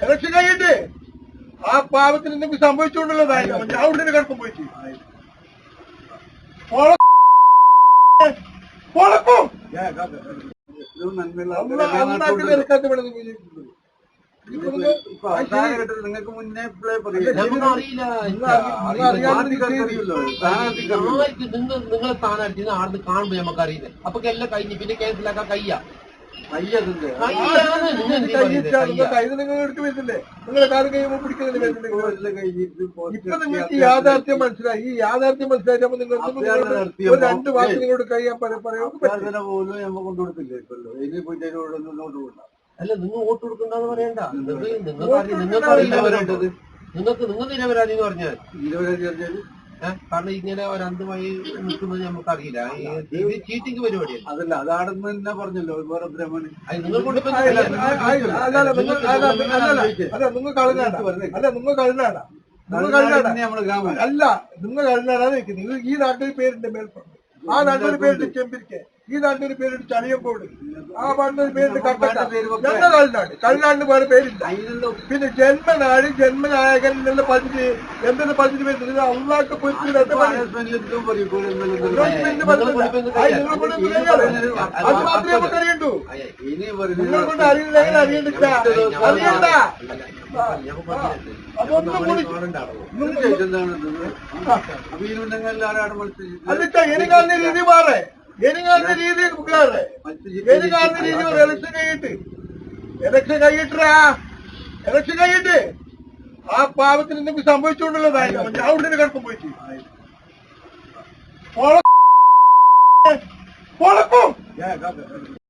Election കഴിഞ്ഞിട്ട് ആ പാവത്തിന് എന്തെങ്കിലും സംഭവിച്ചുകൊണ്ടുള്ളതായിരുന്നു. ഞാൻ ഉടനെ കിടക്കും പോയിട്ട് പൊളക്കും നിങ്ങൾക്ക് മുന്നേ നിങ്ങളെ സ്ഥാനാർത്ഥി ആടുന്ന് കാണുമ്പോ നമുക്ക് അറിയില്ല. അപ്പൊ എല്ലാം കഴിഞ്ഞ് പിന്നെ ക്യാൻസലാക്കാൻ കയ്യാ നിങ്ങൾ എടുക്കുന്നില്ലേ? നിങ്ങളെ കാര്യം കഴിയുമ്പോൾ പിടിക്കുന്നില്ല. ഇപ്പൊ നിങ്ങൾക്ക് യാഥാർത്ഥ്യം മനസ്സിലായി. ഈ യാഥാർത്ഥ്യം മനസ്സിലായിട്ട് നിങ്ങൾക്ക് 2 വാക്ക് നിങ്ങളോട് കഴിയാൻ പോലും നമ്മ കൊണ്ടുകൊടുത്തില്ലേ? ഇപ്പല്ലോ ഇനി പോയിട്ട് നോട്ട് കൊടുക്കാം. അല്ല, നിങ്ങൾ വോട്ട് കൊടുക്കണ്ടെന്ന് പറയണ്ട. നിങ്ങൾക്ക് അറിയില്ല വരേണ്ടത്. നിങ്ങൾ നിരപരാധി എന്ന് പറഞ്ഞാൽ കാരണം ഇങ്ങനെ ഒരു അന്ധമായി നിൽക്കുന്നത് നമുക്കറിയില്ല. ഇത് ചീറ്റിംഗ് പരിപാടിയാണ്. അതല്ല, അതാണെന്ന് തന്നെ പറഞ്ഞല്ലോ ബ്രഹ്മണി. നിങ്ങൾ കഴിഞ്ഞാടാ നിങ്ങൾ ഈ നാട്ടിൽ പേരുണ്ട് മേൽപ്പുറം, ആ നാട്ടിൽ പേരുണ്ട് ചെമ്പിരിക്കെ, ഈ നാട്ടിൽ പേരുണ്ട് ചളിയക്കോട്, ആ നാട്ടിൽ പേരുണ്ട് കട്ടക്ക. ഞങ്ങളുടെ കളിനാടിന് വേറെ പേരില്ല. പിന്നെ ജന്മനായകൻ എന്നുള്ള പതിന് എന്തെന്ന് പതിന് പേര് അള്ളാക്ക് പൊരിച്ചിട്ട് അത് മാത്രമേ നമുക്ക് അറിയണ്ടു. നിങ്ങളെ കൊണ്ട് അറിയില്ലെങ്കിൽ അറിയണ്ട. അതൊക്കെ എനിക്കാരുടെ രീതി മാറേ, എനിക്കാരുടെ രീതി വേറെ, എനിക്കാരുടെ രീതി ഇലക്ഷൻ കഴിയിട്ട് ആ പാവത്തിന് എന്തെങ്കിലും സംഭവിച്ചുകൊണ്ടുള്ളതായിരുന്നു. ഞാൻ ഉടനെ കിടക്കും പോയിട്ട് പൊളക്കും